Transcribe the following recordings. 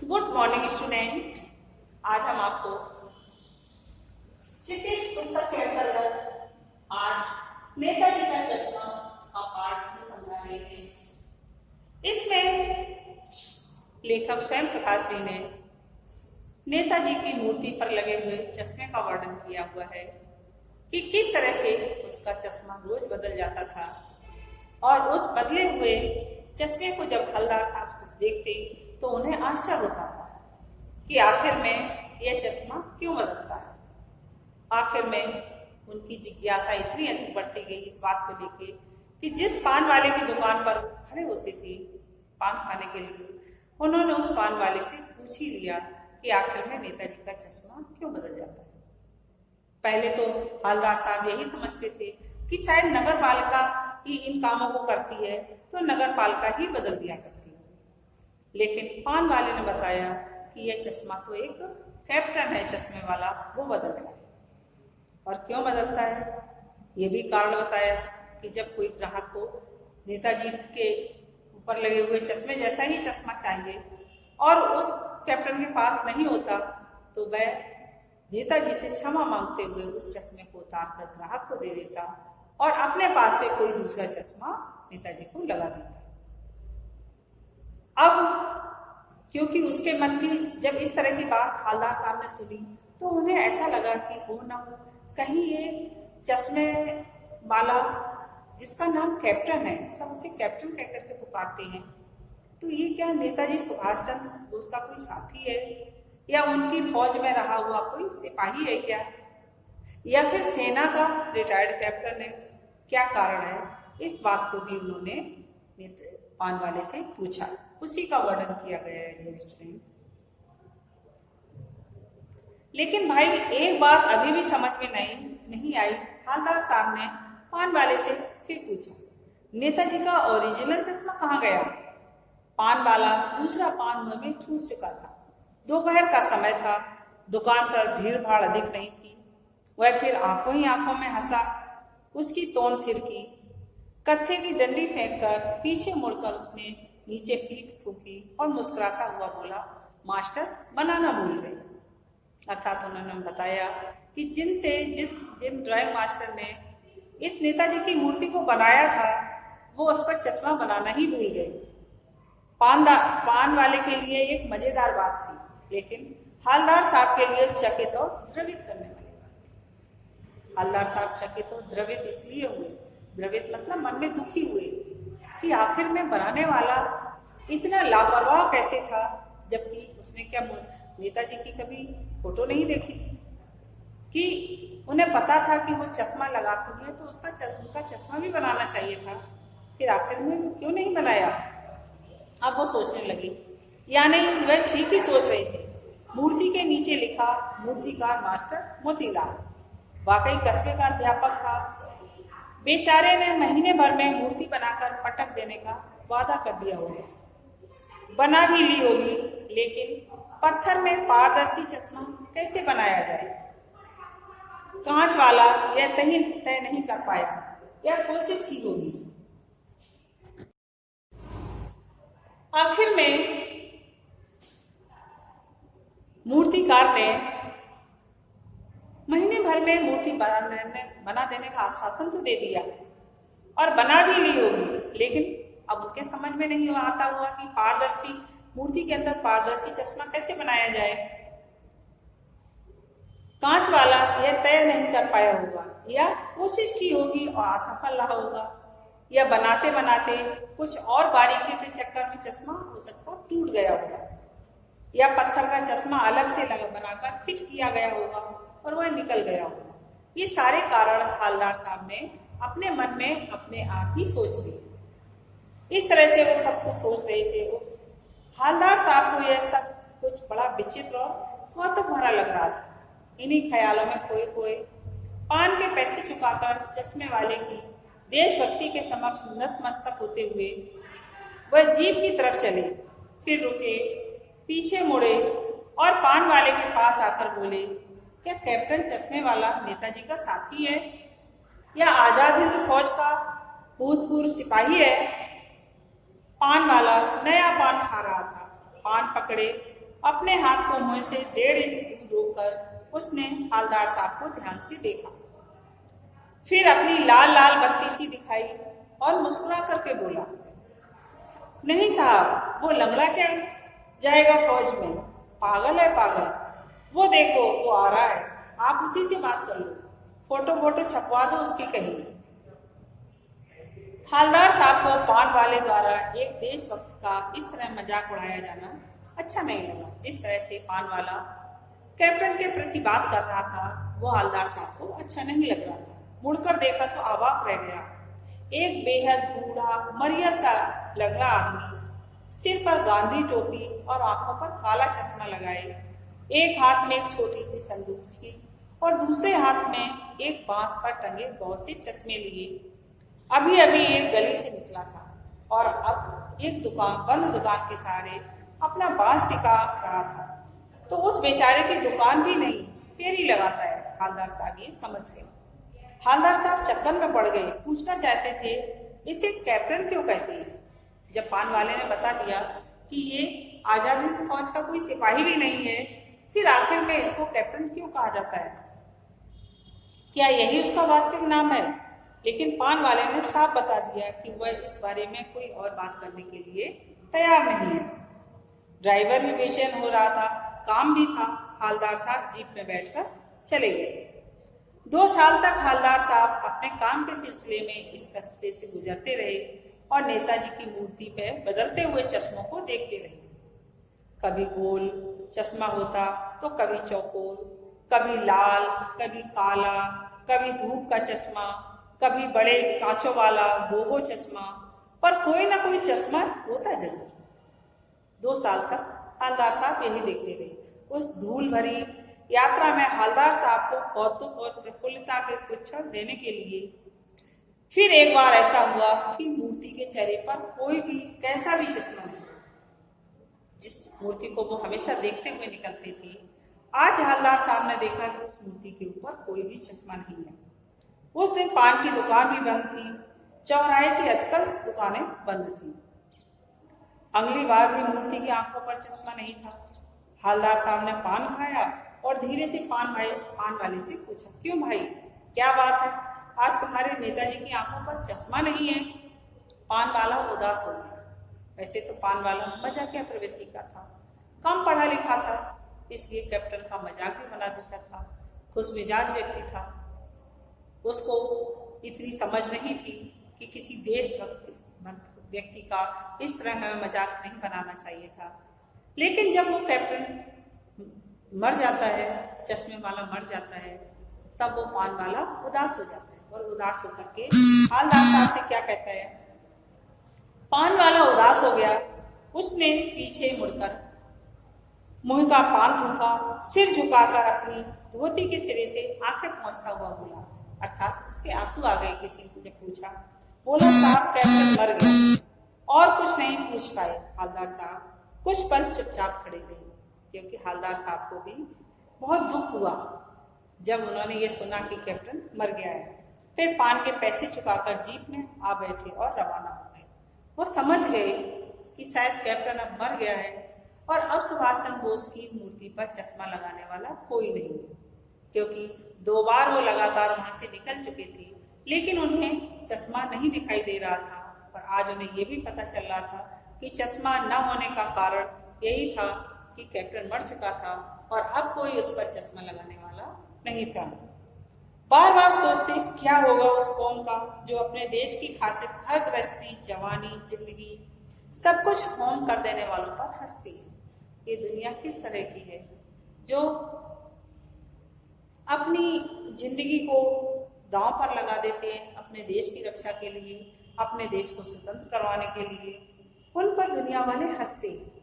Good morning student. आज हम आपको क्षितिज पुस्तक के अंतर्गत आर्ट नेताजी का चश्मा का पाठ समझा रहे हैं। इसमें लेखक स्वयं प्रकाश जी ने नेताजी की मूर्ति पर लगे हुए चश्मे का वर्णन किया हुआ है कि किस तरह से उसका चश्मा रोज बदल जाता था और उस बदले हुए चश्मे को जब हलदार साहब देखते तो उन्हें आश्चर्य होता था कि आखिर में यह चश्मा क्यों बदलता है। आखिर में उनकी जिज्ञासा इतनी अधिक बढ़ती गई इस बात को लेके कि जिस पान वाले की दुकान पर खड़े होते थे पान खाने के लिए, उन्होंने उस पान वाले से पूछ ही लिया कि आखिर में नेताजी का चश्मा क्यों बदल जाता है। पहले तो हलदार साहब यही समझते थे कि शायद नगर पालिका ही इन कामों को करती है तो नगर पालिका ही बदल दिया करती है, लेकिन पान वाले ने बताया कि यह चश्मा तो एक कैप्टन है चश्मे वाला, वो बदलता है। और क्यों बदलता है ये भी कारण बताया कि जब कोई ग्राहक को नेताजी के ऊपर लगे हुए चश्मे जैसा ही चश्मा चाहिए और उस कैप्टन के पास नहीं होता तो वह नेताजी से क्षमा मांगते हुए उस चश्मे को उतार कर ग्राहक को दे देता और अपने पास से कोई दूसरा चश्मा नेताजी को लगा देता। अब क्योंकि उसके मन की जब इस तरह की बात हलदार साहब ने सुनी तो उन्हें ऐसा लगा कि हो ना हो कहीं ये चश्मे वाला जिसका नाम कैप्टन है, सब उसे कैप्टन कहकर के पुकारते हैं, तो ये क्या नेताजी सुभाष चंद्र बोस का कोई साथी है या उनकी फौज में रहा हुआ कोई सिपाही है क्या, या फिर सेना का रिटायर्ड कैप्टन है, क्या कारण है। इस बात को भी उन्होंने पान वाले से पूछा, उसी का वर्णन किया गया है डियर स्टूडेंट। लेकिन भाई एक बात अभी भी समझ में नहीं आई। हलदार साहब ने पान वाले से फिर पूछा, नेताजी का ओरिजिनल चश्मा कहाँ गया। पान वाला दूसरा पान मुंह में ठूस चुका था। दोपहर का समय था, दुकान पर भीड़ भाड़ अधिक नहीं थी। वह फिर आंखों ही आंखों में हंसा, उसकी तोन थिरकी, कत्थे की डंडी फेंककर पीछे मुड़कर उसने नीचे पीठ थूकी और मुस्कुराता हुआ बोला, मास्टर बनाना भूल गए। अर्थात उन्होंने बताया कि जिन ड्राइंग मास्टर ने इस नेताजी की मूर्ति को बनाया था वो उस पर चश्मा बनाना ही भूल गए। पान वाले के लिए एक मजेदार बात थी, लेकिन हलदार साहब के लिए चकित और द्रवित करने वाली बात थी। हलदार साहब चकित और द्रवित इसलिए हुए, द्रवित मतलब मन में दुखी हुए कि आखिर में बनाने वाला इतना लापरवाह कैसे था, जबकि उसने क्या नेताजी की कभी फोटो नहीं देखी थी, कि उन्हें पता था कि वो चश्मा लगाती है तो उनका चश्मा भी बनाना चाहिए था, फिर आखिर में क्यों नहीं बनाया। अब वो सोचने लगी, यानी वह ठीक ही सोच रहे थे। मूर्ति के नीचे लिखा मूर्तिकार मास्टर मोतीलाल, वाकई कस्बे का अध्यापक था। बेचारे ने महीने भर में मूर्ति बनाकर पटक देने का वादा कर दिया होगा, बना भी ली होगी, लेकिन पत्थर में पारदर्शी चश्मा कैसे बनाया जाए। कांच वाला यह तय नहीं कर पाया या कोशिश की होगी। आखिर में मूर्तिकार ने महीने भर में मूर्ति बना देने का आश्वासन तो दे दिया और बना भी ली होगी, लेकिन अब उनके समझ में नहीं आता हुआ कि पारदर्शी मूर्ति के अंदर पारदर्शी चश्मा कैसे बनाया जाए। कांच वाला यह तय नहीं कर पाया होगा या कोशिश की होगी और असफल रहा होगा, या बनाते बनाते कुछ और बारीकी के चक्कर में चश्मा हो सकता टूट गया होगा, या पत्थर का चश्मा अलग से बनाकर फिट किया गया होगा और वह निकल गया होगा। ये सारे कारण हलदार साहब ने अपने मन में अपने आप ही सोच दिए। इस तरह से वो सब कुछ सोच रहे थे। हलदार साहब को यह सब कुछ बड़ा विचित्र और कौतुक भरा लग रहा था। इन्हीं ख्यालों में खोए खोए पान के पैसे चुकाकर चश्मे वाले की देशभक्ति के समक्ष नतमस्तक होते हुए वह जीप की तरफ चले, फिर रुके, पीछे मुड़े और पान वाले के पास आकर बोले, क्या कैप्टन चश्मे वाला नेताजी का साथी है या आजाद हिंद फौज का भूतपूर्व सिपाही है। पान वाला नया पान खा रहा था, पान पकड़े अपने हाथ को मुंह से 1.5 इंच दूर रोककर उसने हवलदार साहब को ध्यान से देखा। फिर अपनी लाल लाल बत्ती सी दिखाई और मुस्कुरा करके बोला, नहीं साहब, वो लंगड़ा क्या जाएगा फौज में? पागल है पागल। वो देखो वो आ रहा है, आप उसी से बात कर लो, फोटो छपवा दो उसकी कहीं। हवलदार साहब को पान वाले द्वारा एक देशभक्त का इस तरह मजाक उड़ाया जाना अच्छा नहीं लगा। जिस तरह से पान वाला कैप्टन के प्रति बात कर रहा था वो हवलदार साहब को अच्छा नहीं लग रहा था। मुड़कर देखा तो अवाक रह गया। एक बेहद बूढ़ा मरिया सा लंगड़ा आदमी, सिर पर गांधी टोपी और आंखों पर काला चश्मा लगाए, एक हाथ में एक छोटी सी संदूक थी और दूसरे हाथ में एक बांस पर टंगे बहुत से चश्मे लिए अभी अभी एक गली से निकला था और अब एक बंद दुकान के सहारे अपना बांस टिका रहा था। तो उस बेचारे की दुकान भी नहीं, फेरी लगाता है। हवलदार साहब ये समझ गए। हवलदार साहब चक्कर में पड़ गए। पूछना चाहते थे इसे कैप्टन क्यों कहते हैं। जब पान वाले ने बता दिया कि ये आजाद हिंद फौज का कोई सिपाही भी नहीं है, फिर आखिर में इसको कैप्टन क्यों कहा जाता है? क्या यही उसका वास्तविक नाम है? लेकिन पान वाले ने साफ बता दिया कि वह इस बारे में कोई और बात करने के लिए तैयार नहीं है। ड्राइवर भी बेचैन हो रहा था, काम भी था। हवलदार साहब जीप में बैठकर चले गए। 2 साल तक हवलदार साहब अपने काम के सिलसिले में इस कस्बे से गुजरते रहे और नेताजी की मूर्ति पर बदलते हुए चश्मों को देखते रहे। कभी गोल चश्मा होता तो कभी चौकोर, कभी लाल, कभी काला, कभी धूप का चश्मा, कभी बड़े कांचों वाला गोगो चश्मा, पर कोई ना कोई चश्मा होता जरूर। 2 साल तक हवलदार साहब यही देखते रहे। उस धूल भरी यात्रा में हवलदार साहब को कौतुक और प्रफुल्लता के पुच्छर देने के लिए फिर एक बार ऐसा हुआ कि मूर्ति के चेहरे पर कोई भी कैसा भी चश्मा नहीं। जिस मूर्ति को वो हमेशा देखते हुए निकलते थे, आज हवलदार साहब ने देखा कि उस मूर्ति के ऊपर कोई भी चश्मा नहीं है। उस दिन पान की दुकान भी बंद थी, चौराहे की अधिकांश दुकानें बंद थी। अगली बार भी मूर्ति की आंखों पर चश्मा नहीं था। हवलदार साहब ने पान खाया और धीरे से पान वाले से पूछा, क्यों भाई, क्या बात है? आज तुम्हारे नेताजी की आंखों पर चश्मा नहीं है। पान वाला उदास हो गया। वैसे तो पान वाला मजाकिया प्रवृत्ति का था, कम पढ़ा लिखा था, इसलिए कैप्टन का मजाक भी बना देता था। खुश मिजाज व्यक्ति था। उसको इतनी समझ नहीं थी कि किसी देशभक्त व्यक्ति का इस तरह हमें मजाक नहीं बनाना चाहिए था। लेकिन जब वो कैप्टन मर जाता है, चश्मे वाला मर जाता है, तब वो पान वाला उदास हो जाता है और उदास होकर के हवलदार साहब से क्या कहता है। पान वाला उदास हो गया। उसने पीछे मुड़कर मुंह का पान थूका, सिर झुकाकर अपनी धोती के सिरे से आंखें पोंछता हुआ बोला, अर्थात उसके आंसू आ गए। किसी ने पूछा, बोला साहब कैप्टन मर गया। और कुछ नहीं पूछ पाए हवलदार साहब। कुछ पल चुपचाप खड़े रहे, क्योंकि हवलदार साहब को भी बहुत दुख हुआ जब उन्होंने ये सुना कि कैप्टन मर गया है। फिर पान के पैसे चुकाकर जीप में आ बैठे और रवाना हो गए। वो समझ गए कि शायद कैप्टन अब मर गया है और अब सुभाष चंद्र बोस की मूर्ति पर चश्मा लगाने वाला कोई नहीं है, क्योंकि 2 बार वो लगातार वहां से निकल चुके थे, लेकिन उन्हें चश्मा नहीं दिखाई दे रहा था। पर आज उन्हें ये भी पता चल रहा था कि चश्मा न होने का कारण यही था कि कैप्टन मर चुका था और अब कोई उस पर चश्मा लगाने वाला नहीं था। बार बार सोचते क्या होगा उस कौम का जो अपने देश की खातिर घर गृहस्थी, जवानी, जिंदगी सब कुछ होम कर देने वालों पर हंसती है। ये दुनिया किस तरह की है जो अपनी जिंदगी को दांव पर लगा देते हैं अपने देश की रक्षा के लिए, अपने देश को स्वतंत्र करवाने के लिए। उन पर दुनिया वाले हंसते हैं।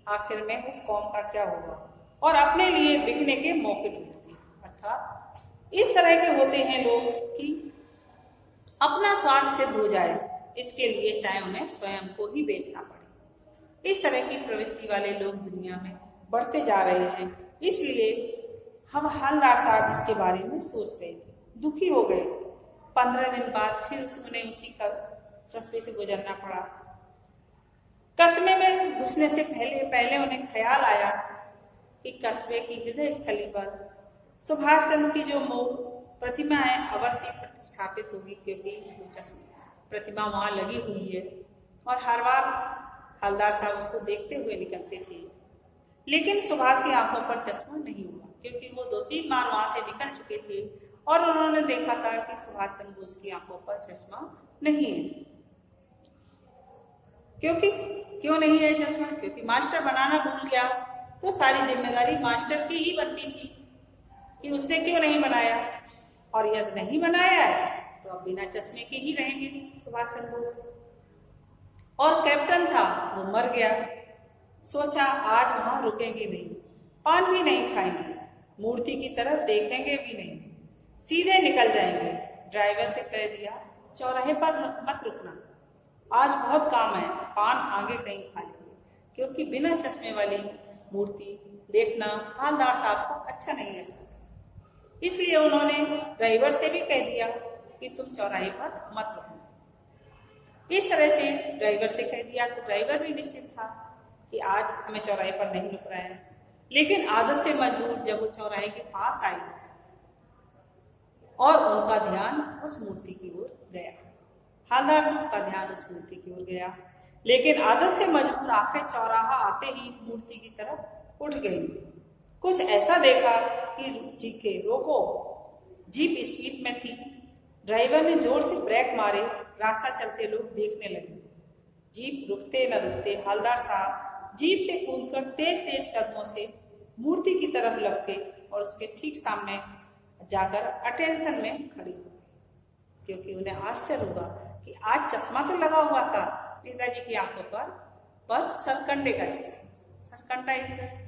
आखिर में उस कौम का क्या होगा और अपने लिए बिकने के मौके ढूंढते हैं। अर्थात इस तरह के होते हैं लोग कि अपना स्वार्थ सिद्ध हो जाए, इसके लिए चाहे उन्हें स्वयं को ही बेचना पड़े। इस तरह की प्रवृत्ति वाले लोग दुनिया में बढ़ते जा रहे हैं। इसलिए हम हवलदार साहब इसके बारे में सोच रहे थे, दुखी हो गए। 15 दिन बाद फिर उन्हें उसी कस्बे से गुजरना पड़ा। कस्बे में घुसने से पहले उन्हें ख्याल आया कि कस्बे की हृदय स्थली पर सुभाष चंद्र की जो प्रतिमा है अवश्य प्रतिष्ठापित होगी, क्योंकि वो प्रतिमा वहां लगी हुई है और हर बार हवलदार साहब उसको देखते हुए निकलते थे। लेकिन सुभाष की आंखों पर चश्मा नहीं हुआ, क्योंकि वो 2-3 बार वहां से निकल चुके थे और उन्होंने देखा था कि सुभाष चंद्र बोस की आंखों पर चश्मा नहीं है। क्यों नहीं है चश्मा? क्योंकि मास्टर बनाना भूल गया, तो सारी जिम्मेदारी मास्टर की ही बनती थी कि उसने क्यों नहीं बनाया, और यदि नहीं बनाया है तो अब बिना चश्मे के ही रहेंगे सुभाष चंद्र बोस। और कैप्टन था वो मर गया, सोचा आज वहां रुकेंगे नहीं, पान भी नहीं खाएंगे, मूर्ति की तरफ देखेंगे भी नहीं, सीधे निकल जाएंगे। ड्राइवर से कह दिया चौराहे पर मत रुकना, आज बहुत काम है, पान आगे कहीं खा लेंगे, क्योंकि बिना चश्मे वाली मूर्ति देखना हवलदार साहब को अच्छा नहीं लगता। इसलिए उन्होंने ड्राइवर से भी कह दिया कि तुम चौराहे पर मत रुकना। इस तरह से ड्राइवर से कह दिया तो ड्राइवर भी निश्चित था कि आज हमें चौराहे पर नहीं रुक रहा है। लेकिन आदत से मजबूर जब वो चौराहे के पास आए और उनका ध्यान उस मूर्ति की ओर गया, हवलदार साहब का ध्यान उस मूर्ति की ओर गया, लेकिन आदत से मजबूर आंखें चौराहा आते ही मूर्ति की तरफ उठ गई। कुछ ऐसा देखा कि चीखे रोको, जीप स्पीड में थी। ड्राइवर ने जोर से ब्रेक मारे, रास्ता चलते लोग देखने लगे। जीप रुकते न रुकते हवलदार साहब जीप से कूदकर तेज तेज कदमों से मूर्ति की तरफ लपके और उसके ठीक सामने जाकर अटेंशन में खड़ी हो गई, क्योंकि उन्हें आश्चर्य हुआ कि आज चश्मा तो लगा हुआ था नेताजी की आंखों पर सरकंडे का चश्मा। सरकंडा एक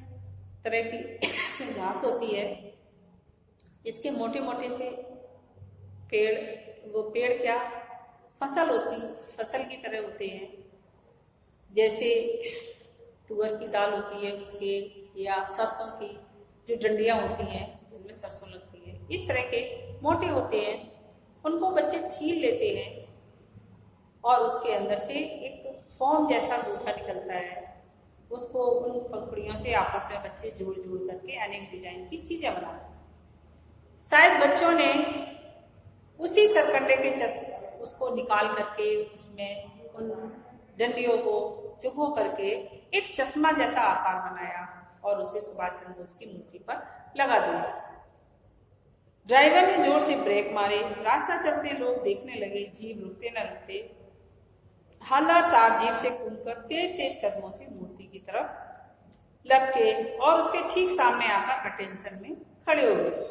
तरह की घास होती है, इसके मोटे मोटे से पेड़, वो पेड़ क्या फसल की तरह होते हैं, जैसे तुअर की दाल होती है उसके, या सरसों की जो डंडियां होती हैं जिनमें सरसों लगती है, इस तरह के मोटे होते हैं। उनको बच्चे छील लेते हैं और उसके अंदर से एक फॉर्म जैसा गूथा निकलता है, उसको उन पंखुड़ियों से आपस में बच्चे जोड़ जोड़ करके अनेक डिजाइन की चीजें बनाते हैं। शायद बच्चों ने उसी सरकंडे के उसको निकाल करके उसमें उन डंडियों को चुभो करके एक चश्मा जैसा आकार बनाया और उसे सुभाष चंद्र बोस की मूर्ति पर लगा दिया। ड्राइवर ने जोर से ब्रेक मारे, रास्ता चलते लोग देखने लगे। जीप रुकते न रुकते हवलदार साहब जीप से कूदकर तेज तेज कदमों से मूर्ति की तरफ लपके और उसके ठीक सामने आकर अटेंशन में खड़े हो गए।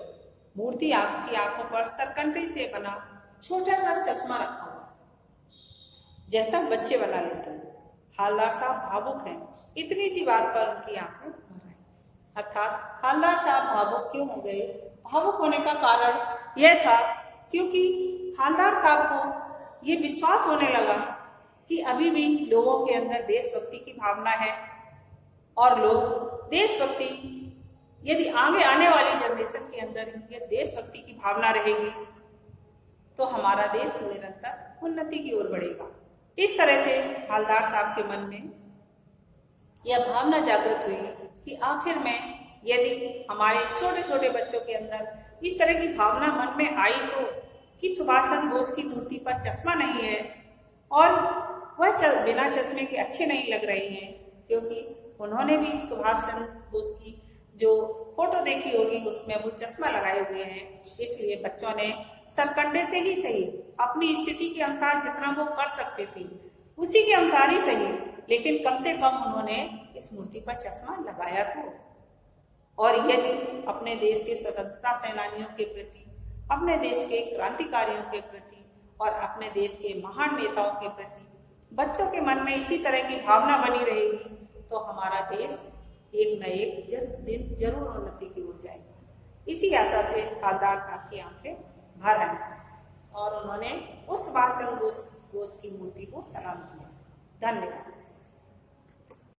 मूर्ति की आंखों पर सरकंडे से बना छोटा सा चश्मा रखा हुआ था, जैसा बच्चे बना लेते हैं। हवलदार साहब भावुक हैं, इतनी सी बात पर उनकी आंखें भर आई। अर्थात हवलदार साहब भावुक क्यों हो गए? भावुक होने का कारण यह था क्योंकि हवलदार साहब को ये विश्वास होने लगा कि अभी भी लोगों के अंदर देशभक्ति की भावना है और लोग देशभक्ति, यदि आगे आने वाली जनरेशन के अंदर यह देशभक्ति की भावना रहेगी तो हमारा देश निरंतर उन्नति की ओर बढ़ेगा। इस तरह से हवलदार साहब के मन में यह भावना जागृत हुई कि आखिर में यदि हमारे छोटे छोटे बच्चों के अंदर इस तरह की भावना मन में आई तो कि सुभाष चंद्र बोस की मूर्ति पर चश्मा नहीं है और वह बिना चश्मे के अच्छे नहीं लग रहे हैं, क्योंकि उन्होंने भी सुभाष चंद्र बोस की जो फोटो देखी होगी उसमें वो चश्मा लगाए हुए हैं। इसलिए बच्चों ने सरकंडे से ही सही, अपनी स्थिति के अनुसार जितना वो कर सकते थे उसी के अनुसार ही सही, लेकिन कम से कम उन्होंने इस मूर्ति पर चश्मा लगाया था। और यदि अपने देश के स्वतंत्रता सेनानियों के प्रति, अपने देश के क्रांतिकारियों के प्रति और अपने देश के महान नेताओं के प्रति बच्चों के मन में इसी तरह की भावना बनी रहेगी तो हमारा देश एक न एक दिन जरूर उन्नति की ओर जाएगा। इसी आशा से हवलदार साहब की आंखें भर आई और उन्होंने उस सुभाष चंद्र बोस की मूर्ति को सलाम किया। धन्यवाद।